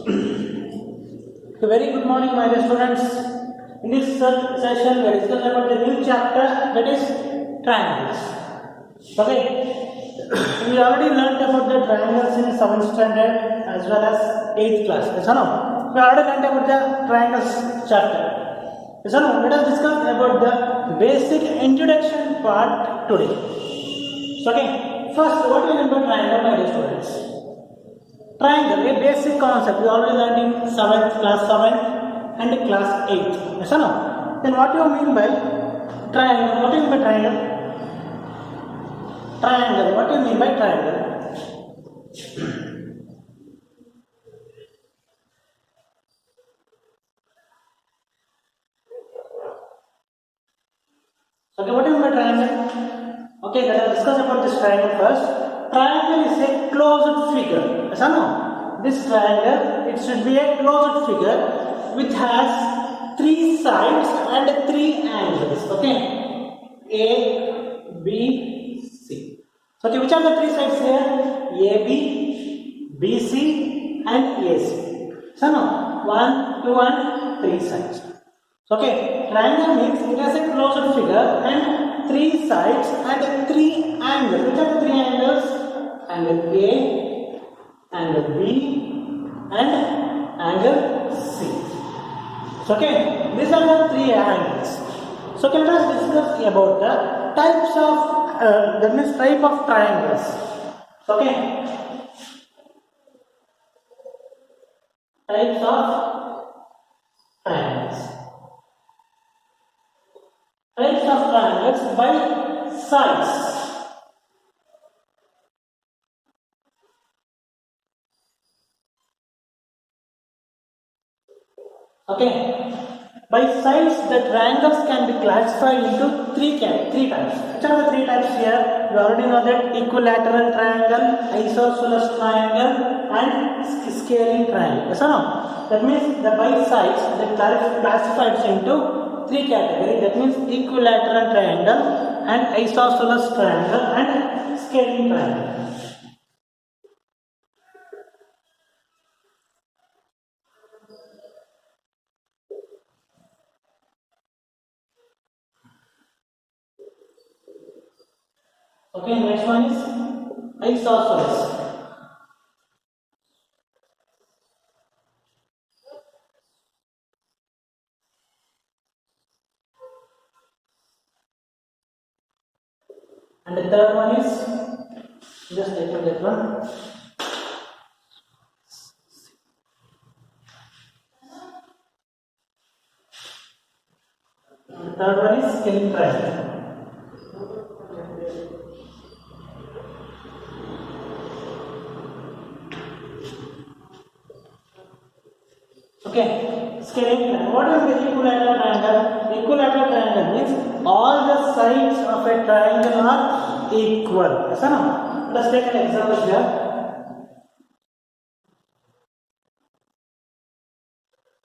So very good morning, my dear students. In this session, we are discussing about the new chapter, that is triangles. Okay, we already learned about the triangles in 7th standard as well as 8th class. Yes or no? We already learned about the triangles chapter. Yes or no? Let us discuss about the basic introduction part today. So, okay, first, what do you mean by triangle, my dear students? Triangle, a basic concept we already learned in 7th class 7 and class 8. Yes or no? Then what do you mean by triangle? What do you mean by triangle? Triangle. What do you mean by triangle? Okay, what do you mean by triangle? Okay, let us discuss about this triangle first. Triangle is a closed figure. Yes or no? This triangle, it should be a closed figure which has 3 sides and 3 angles. Okay, A, B, C. So, okay, which are the 3 sides here? AB, BC, and AC. So, no, 1, 2, and 3 sides. So, okay, triangle means it has a closed figure and 3 sides and 3 angles. Which are the 3 angles? Angle A, angle B, and angle C. So, okay, these are the 3 angles. So, okay, let us discuss about the types of that means type of triangles. So, okay, types of triangles. Types of triangles by size. Okay, by size the triangles can be classified into 3 types. Which are the 3 types here? We already know that equilateral triangle, isosceles triangle, and scaling triangle. Yes or no? That means the by size they classified into 3 categories. That means equilateral triangle and isosceles triangle and scaling triangle. Okay, next one is isosceles. And the third one is, just take that one. And the third one is scaling triangle. Okay, scaling triangle. What is the equilateral triangle? Equilateral triangle means all the sides of a triangle are equal. Yes or no? Let's take an example here.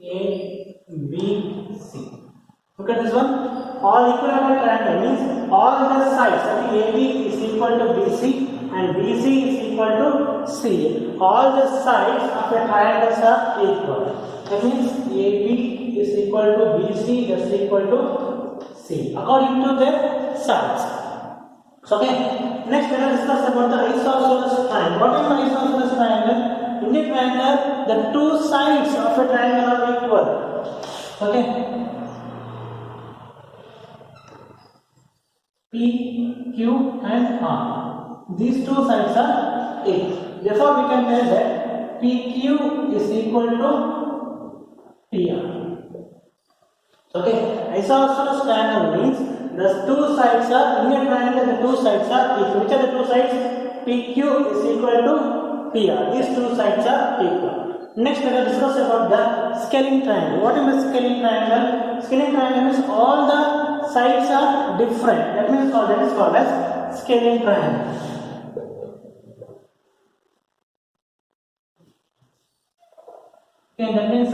A, B, C. Look at this one. All equilateral triangle means all the sides. AB is equal to BC and BC is equal to C. All the sides of a triangle are equal. That means AB is equal to BC, that's equal to C according to their sides. So, okay, next let us discuss about the isosceles triangle. What is the isosceles triangle? In the triangle, the 2 sides of a triangle are equal. Okay, P, Q, and R. These 2 sides are equal. Therefore, we can say that PQ is equal to PR. Okay, isosceles triangle means the 2 sides are in a triangle. The 2 sides are equal. Which are the 2 sides? PQ is equal to PR. These 2 sides are equal. Next, let us discuss about the scaling triangle. What is the scaling triangle? Scaling triangle means all the sides are different. That means that is called as scaling triangle. Okay, that means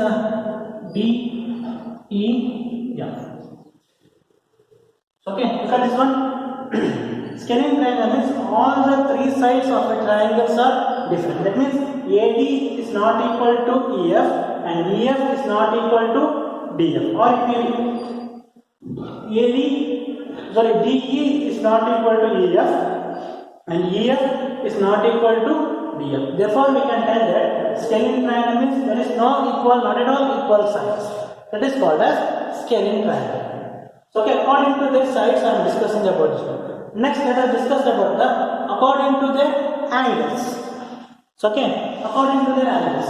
D, E, F. Okay, look at this one. Scaling triangle means all the 3 sides of a triangle are different. That means AD is not equal to EF and EF is not equal to DF, or it may be DE is not equal to EF and EF is not equal to DF. Therefore, we can tell that scalene triangle means there is not at all equal sides. That is called as scalene triangle. So, okay, according to their sides, I am discussing about this one. Next, let us discuss about the according to their angles. So, okay, according to their angles.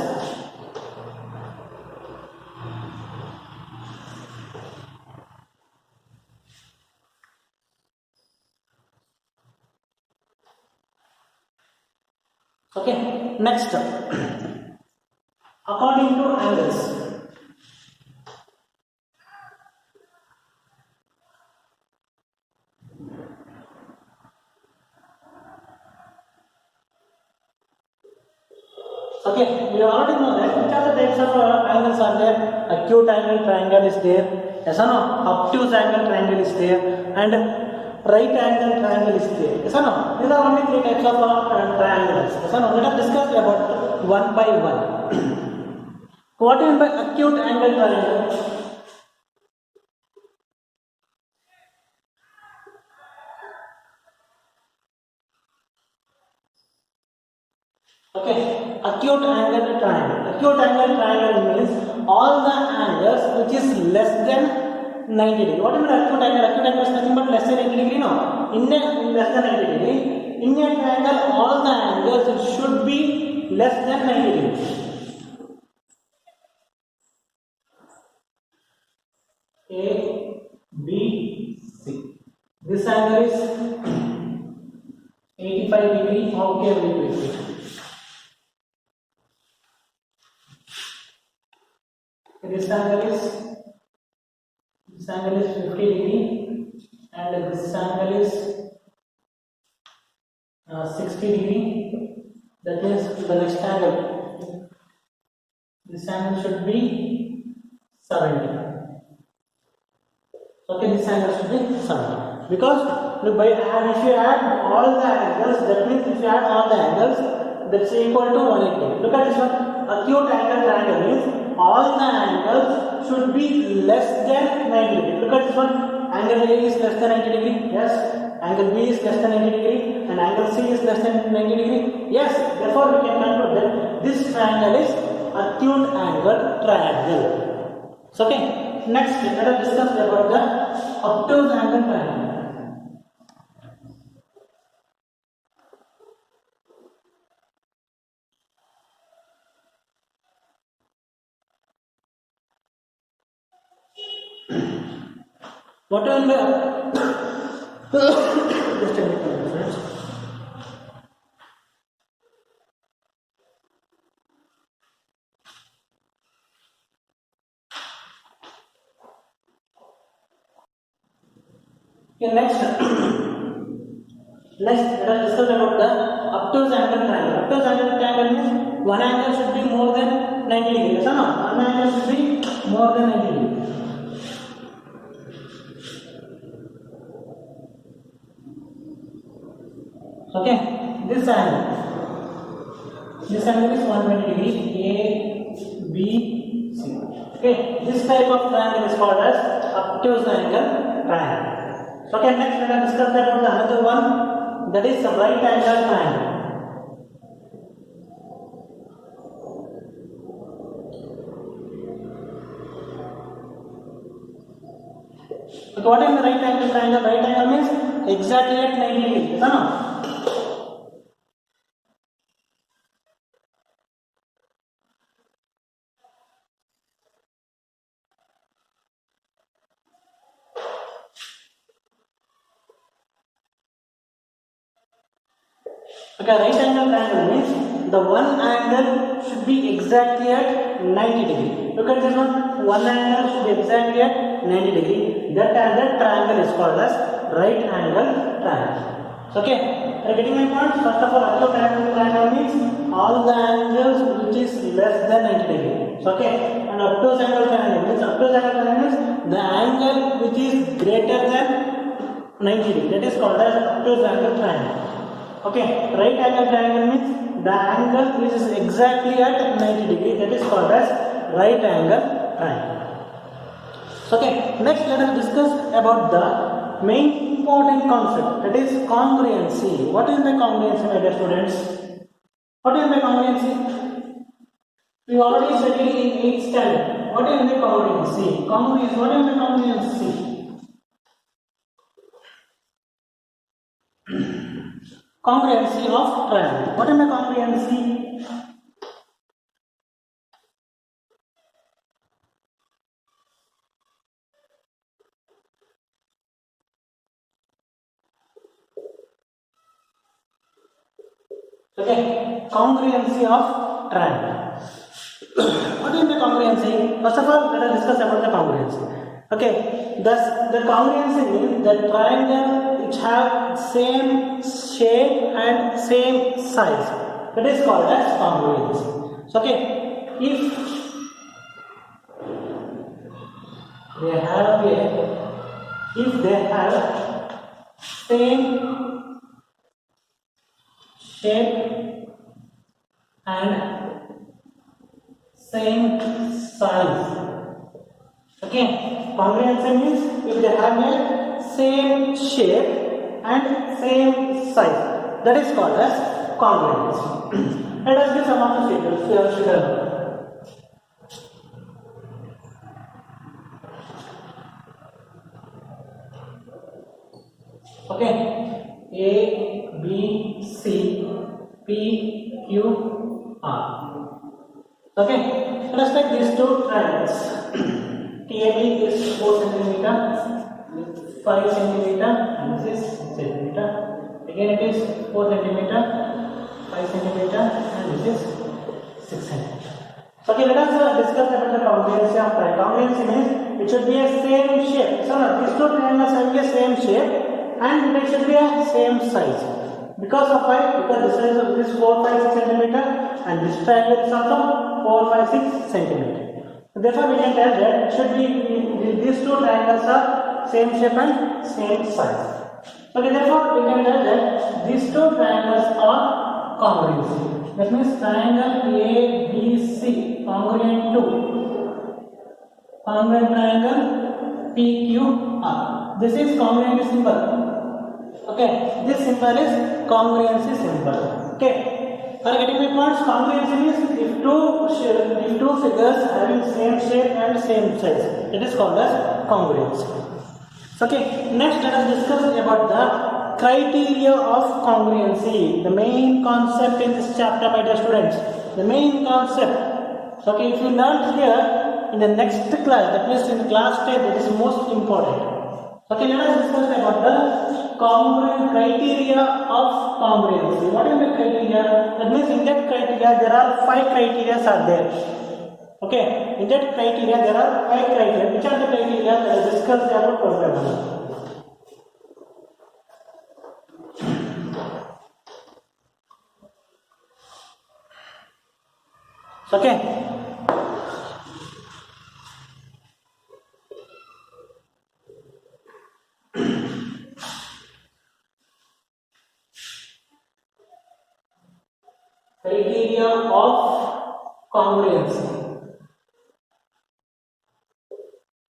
Okay, next, according to angles. Okay, we already know that which are the types of angles are there. Acute angle triangle is there, yes or no? Obtuse angle triangle is there, and right angle triangle is there, yes or no? These are only three types of triangles, yes or no? Let us discuss about one by one. What do you mean by acute angle triangle? Okay, acute angle triangle. Acute angle triangle means all the angles which is less than 90 degree. What do you mean acute angle? Acute angle is nothing but less than 90 degree, no? In less than 90 degree, in a triangle all the angles should be less than 90 degrees. A, B, C. This angle is 85 degree. Okay, wait. This angle is 50 degree and this angle is 60 degree. That means the next angle, this angle should be 70. Okay, this angle should be 70 because look, if you add all the angles, that means if you add all the angles, that's equal to 180. Look at this one. Acute angle triangle means all the angles should be less than 90 degree. Look at this one. Angle A is less than 90 degree. Yes. Angle B is less than 90 degree. And angle C is less than 90 degree. Yes. Therefore, we can conclude that this triangle is acute angle triangle. So, okay. Next, let us discuss about the obtuse angle triangle. What are the just a minute, friends. Okay, next let us discuss about the obtuse angle triangle. Obtuse angle triangle means one angle should be more than 90 degrees. No, one angle should be more than 90 degrees. Okay, this angle is 120 degree, A, B, C. Okay, this type of triangle is called as obtuse angle triangle. So, okay, next let us discuss about the another one, that is the right angle triangle. Okay, what is the right angle triangle? Right angle means exactly at 90 degrees, no? Okay, right angle triangle means the one angle should be exactly at 90 degree. Look at this one. One angle should be exactly at 90 degree. That triangle is called as right angle triangle. So, okay, are you getting my point? First of all, acute angle triangle means all the angles which is less than 90 degree. So, okay, and obtuse angle triangle means the angle which is greater than 90 degree. That is called as obtuse angle triangle. Okay, right angle triangle means the angle is exactly at 90 degrees. That is called as right angle triangle. Okay, next let us discuss about the main important concept, that is congruency. What is the congruency, my dear students? What is the congruency? We already studied in 8th standard. What is the congruency? Congruency. What is the congruency? Congruency of triangle. What is the congruency? Okay, congruency of triangle. What is the congruency? First of all, let us discuss about the congruency. Okay, thus the congruency means the triangle which have same shape and same size. That is called as congruency. So, okay, if they have same shape and same size. Okay, congruency means if they have a same shape and same size, that is called as congruency. Let us give some of the figures. Okay, A, B, C, P, Q, R. Okay, let us take these two triangles. TAB is 4 cm, 5 cm, and this is 6 cm. Again, it is 4 cm, 5 cm, and this is 6 cm. Okay, let us discuss about the congruency of triangle. Congruency means it should be a same shape. So, these two triangles have a same shape and it should be a same size. Because of why? Because the size of this 4, 5, 6 cm and this triangle is also 4, 5, 6 cm. Therefore, we can tell that should be these two triangles are same shape and same size. Okay, therefore, we can tell that these two triangles are congruent. That means triangle ABC congruent to congruent triangle PQR. This is congruent symbol. Okay, this symbol is congruency symbol. Okay, for getting my points, congruency means if two figures having same shape and same size, it is called as congruency. Okay, next let us discuss about the criteria of congruency, the main concept in this chapter, my dear students. The main concept. Okay, if you learn here in the next class, that means in the class 10, that is most important. Okay, let us discuss about the congruent criteria of congruency. What is the criteria? That means in that criteria there are 5 criteria are there. Okay, in that criteria there are 5 criteria. Which are the criteria? Let us discuss about program. Okay. Criteria of congruency.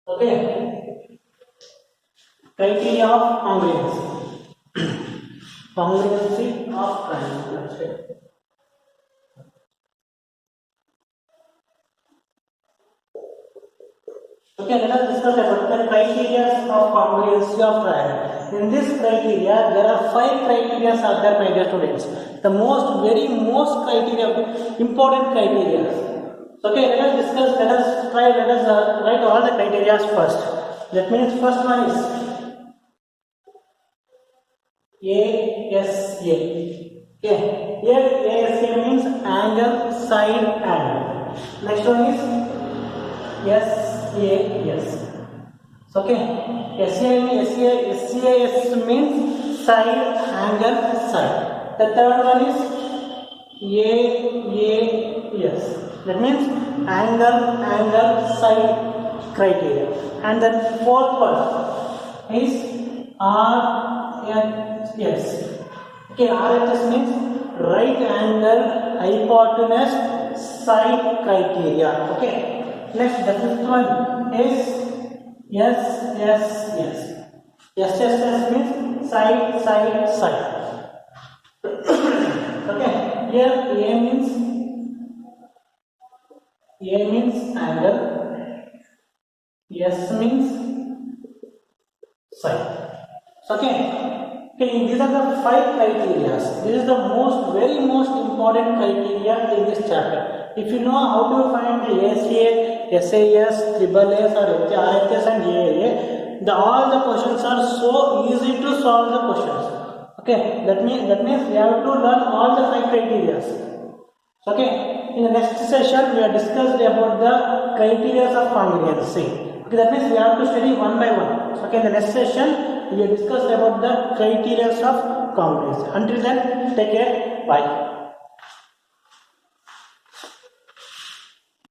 Okay. Criteria of congruency. Congruency of triangle. Okay, let us discuss about the criteria of congruency of triangle. In this criteria, there are 5 criteria are there, my dear students. The very most criteria, important criteria. Okay, let us discuss. Let us write all the criteria first. That means first one is ASA. Okay, here ASA means angle, side angle. Next one is SAS. Okay, SAS means side, angle, side. The third one is AAS. That means angle, side criteria. And the fourth one is RHS. Okay, RHS means right angle hypotenuse side criteria. Okay. Next, the fifth one is SSS. SSS means side. Okay. Here A means angle, S means side. Okay. These are the 5 criteria. This is the very most important criteria in this chapter. If you know how to find the ACA, SAS, SSS or RHS and AAA, all the questions are so easy to solve the questions. Okay, that means we have to learn all the 5 criteria. Okay, in the next session we are discussed about the criteria of congruency. Okay, that means we have to study one by one. Okay, in the next session we will discuss about the criteria of congruency. Until then, take care. Bye.